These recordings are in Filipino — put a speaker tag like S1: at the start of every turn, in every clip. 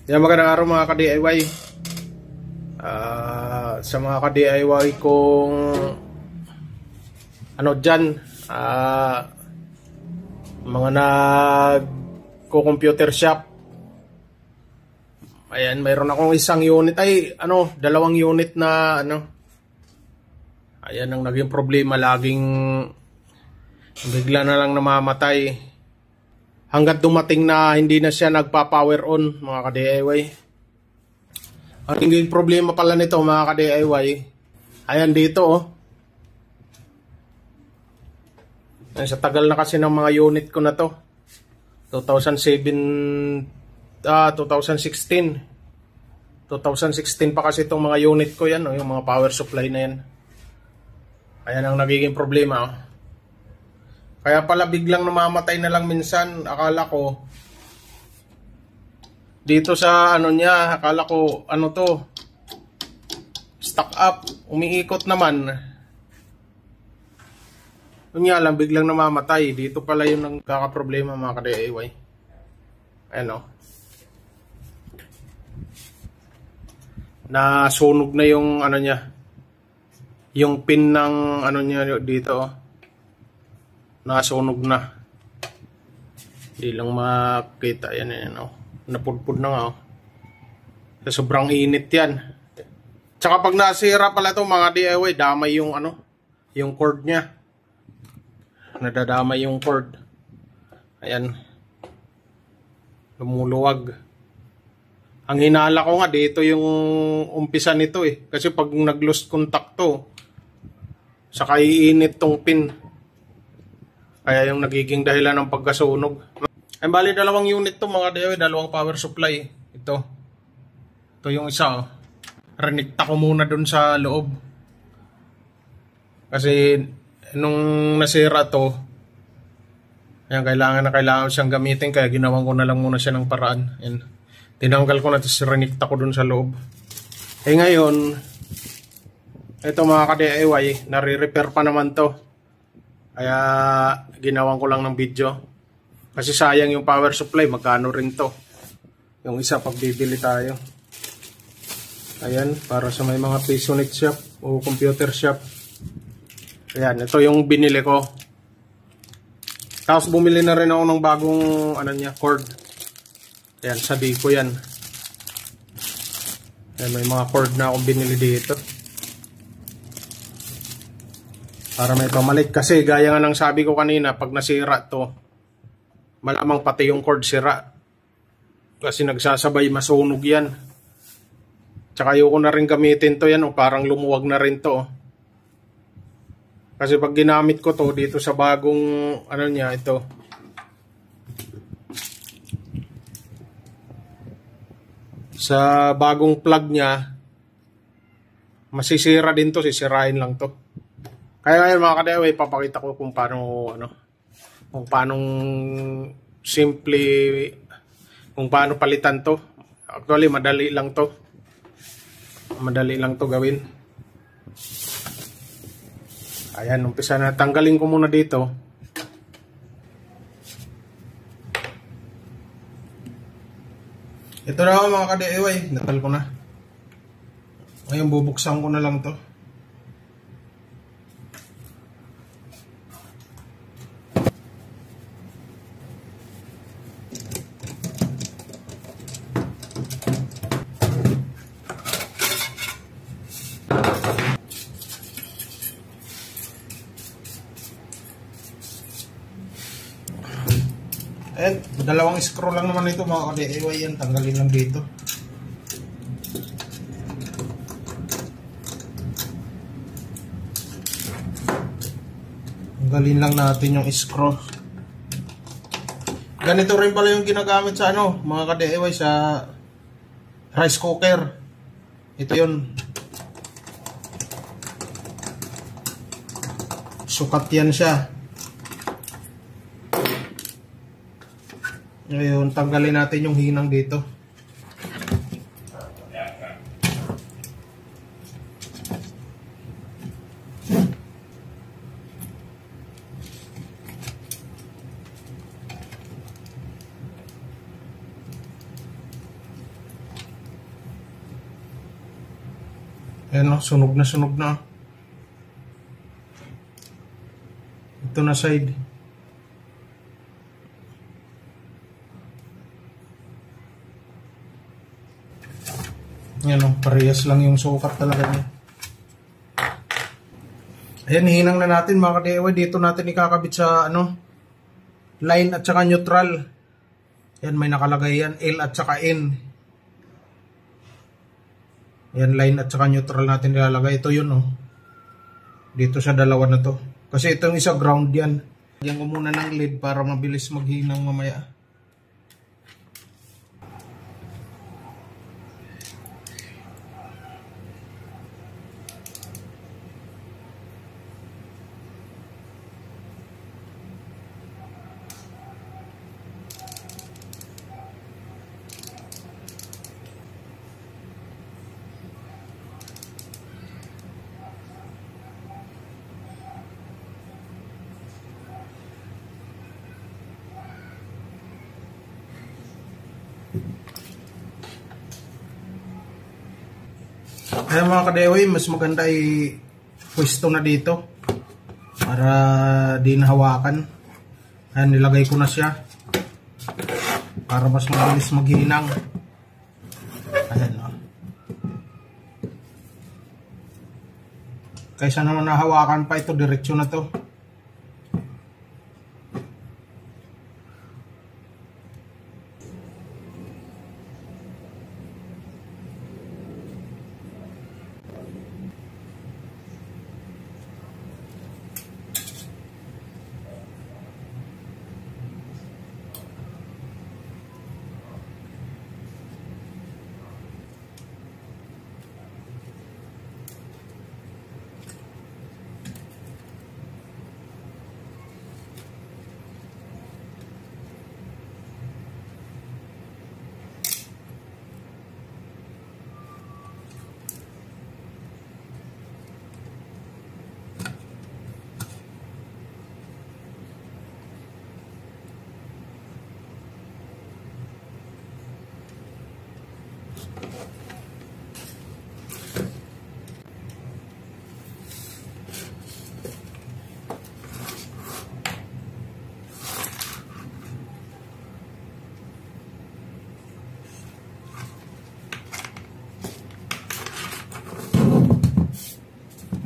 S1: Yan, magandang araw mga ka-DIY. Sa mga ka-DIY kong dyan, mga nagko-computer shop. Ayan, mayroon akong isang unit, dalawang unit na ayan ang naging problema, laging bigla na lang namamatay. Hanggat dumating na hindi na siya nagpa-power on, mga ka-DIY. Ang naging problema pala nito, mga ka-DIY, ayan dito Ayan, sa tagal na kasi ng mga unit ko na to. 2016 pa kasi itong mga unit ko yan, yung mga power supply na yan. Ayan ang nagiging problema. Kaya pala biglang namamatay na lang minsan. Akala ko dito sa akala ko stock up, umiikot naman. Yun nga lang, biglang namamatay. Dito pala yung nagkakaproblema, mga ka-DIY. Ayan nasunog na yung yung pin ng niya dito nasunog na. Hindi lang makita yan napudpud na nga Sa sobrang init yan. Tsaka pag nasira pala ito, mga DIY, damay yung yung cord nya. Nadadamay yung cord. Ayan, lumuluwag. Ang hinala ko nga dito yung umpisa nito kasi pag nag-lost contact to, saka iinit tong pin. Kaya yung nagiging dahilan ng pagkasunog. Ay bali, dalawang unit to, mga DIY, dalawang power supply. Ito yung isa Renikta ko muna dun sa loob. Kasi nung nasira to, ayan, kailangan siyang gamitin, kaya ginawan ko na lang muna siya ng paraan. Ayan, tinanggal ko na to, renikta ko dun sa loob. Ngayon, ito mga ka-DIY, nare-repair pa naman to. Kaya ginawan ko lang ng video. Kasi sayang yung power supply, magkano rin to. Yung isa pag bibili tayo. Ayan, para sa may mga Pisonet shop o computer shop. Ayan, ito yung binili ko. Tapos bumili na rin ako ng bagong cord. Ayan, sa Dico yan. Ayan, may mga cord na akong binili dito. Para may pamalit. Kasi gaya nga ng sabi ko kanina, pag nasira to, malamang pati yung cord sira. Kasi nagsasabay, masunog yan. Tsaka ayoko na rin gamitin to yan, parang lumuwag na rin to. Kasi pag ginamit ko to dito sa bagong ito, sa bagong plug niya, masisira din to, sisirain lang to. Kaya ngayon, mga ka-DIY, papakita ko kung paano paano palitan to. Actually, madali lang to gawin. Ayan, umpisa na. Tanggalin ko muna dito. Ito na mga ka-DIY, natal ko na. Ngayon, bubuksan ko na lang to. Ayan, dalawang screw lang naman ito, mga ka-DIY. Yan, tanggalin lang dito. Tanggalin lang natin yung screw. Ganito rin pala yung ginagamit sa mga ka-DIY, sa rice cooker. Ito yun. Sukat yan siya. Ngayon, tanggalin natin yung hinang dito. Ayan o, sunog na sunog na. Ito na side. Ayan o, parehas lang yung sukat talaga niya. Ayan, hinang na natin mga ka-DIY. Dito natin ikakabit sa line at saka neutral. Ayan, may nakalagay yan, L at saka N. Ayan, line at saka neutral natin nilalagay. Ito yun dito sa dalawa na to. Kasi itong isa ground yan. Lagyan ko muna ng lead para mabilis maghinang mamaya. Kaya mga ka-DIY, mas maganda ay pwesto na dito para di nahawakan. Ayan, nilagay ko na siya para mas mabilis maghinang. Ayan kaysa naman nahawakan pa, ito diretso na to.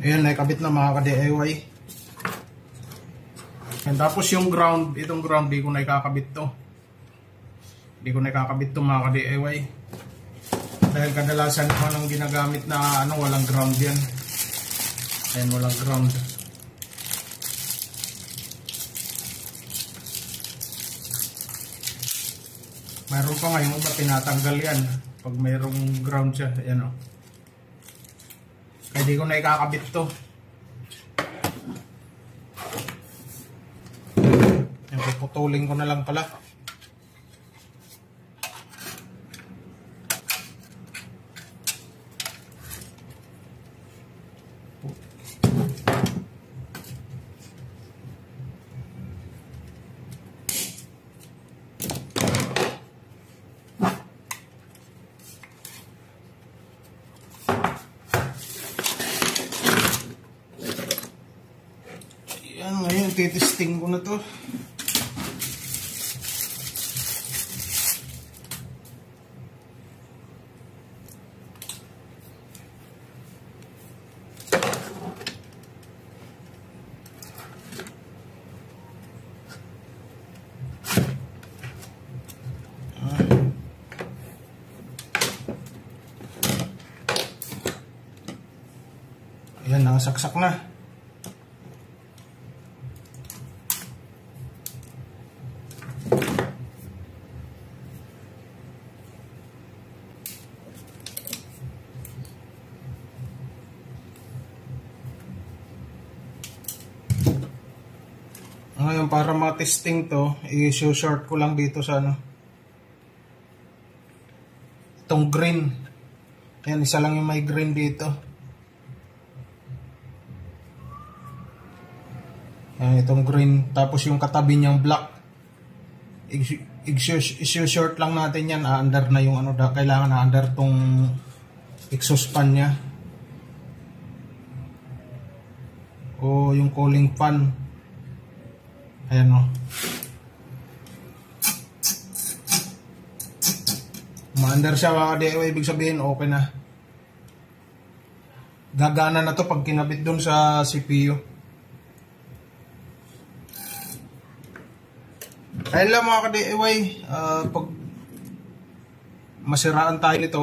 S1: Ayan, nakikabit na mga ka-DIY. And tapos yung ground, itong ground, di ko na ikakabit to. Di ko na ikakabit to mga ka-DIY. Dahil kadalasan naman ang ginagamit na walang ground yan. Ayan, walang ground. Mayroon pa nga yung iba, tinatanggal yan pag mayroong ground siya. Ayan kaya di ko na ikakabit to. Yan, puputulin ko na lang pala. Ngayon, titesting ko na to. Ayan, nakasaksak na. Ngayon, para ma-testing to, i-short ko lang dito sa itong green. Ayan, isa lang yung may green dito. Ayan, itong green. Tapos yung katabi niyang black. I-short lang natin yan. Under na yung kailangan na under tong exhaust fan niya. o yung cooling fan. Ayan o. Umaandar siya mga ka-DIY, ibig sabihin okay na. Gagana na to pag kinabit dun sa CPU. Ayun lang mga ka-DIY, pag masiraan tayo nito,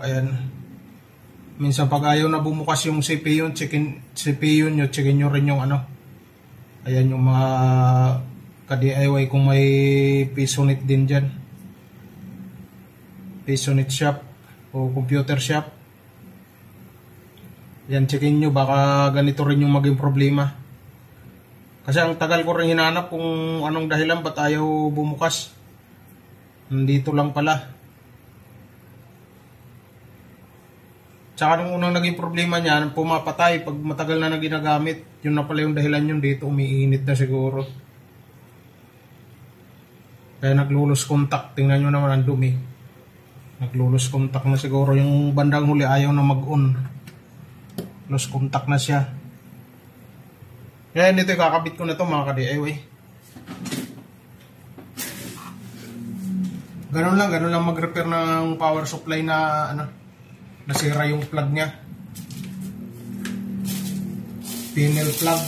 S1: ayan, minsan pag ayaw na bumukas yung CPU, CPU nyo, checkin nyo rin yung ano, ayan yung mga ka-DIY kung may Pisonet din dyan, Pisonet shop o computer shop, yan, checkin nyo, baka ganito rin yung maging problema. Kasi ang tagal ko rin hinanap kung anong dahilan ba't ayaw bumukas. Nandito lang pala. Tsaka nung unang naging problema niya, pumapatay pag matagal na ginagamit. Yun na pala yung dahilan yun, dito umiinit na siguro. Kaya naglulos contact. Tingnan nyo naman ang dumi. Naglulos contact na siguro. Yung bandang huli ayaw na mag-on. Lost contact na siya. Kaya nito kakabit ko na to mga ka-DIY. Ganun lang mag-repair ng power supply na ano, nasira yung plug niya. Pinel plug.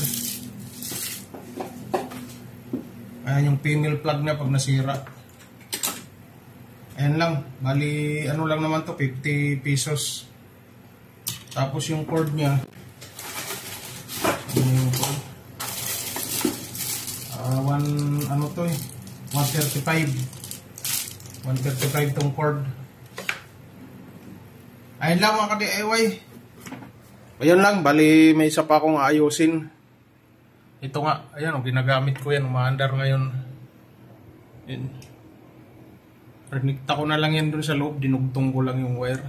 S1: Ayan yung pinel plug niya pag nasira. Ayan lang, bali ano lang naman to, 50 pesos. Tapos yung cord niya, ano to eh, 135 tong cord. Ayun lang mga ka-DIY. Ayun lang, bali may isa pa akong ayusin. Ito nga, ayan, ginagamit ko yan, umaandar ngayon. Yun. Rinikta ko na lang yan dun sa loob, dinugtong ko lang yung wire.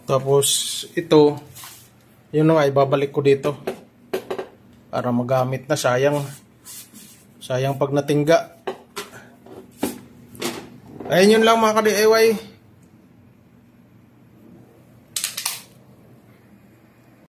S1: Tapos ito, yun nga, ibabalik ko dito para magamit na, sayang pag natingga. Ayun yun lang mga ka-DIY.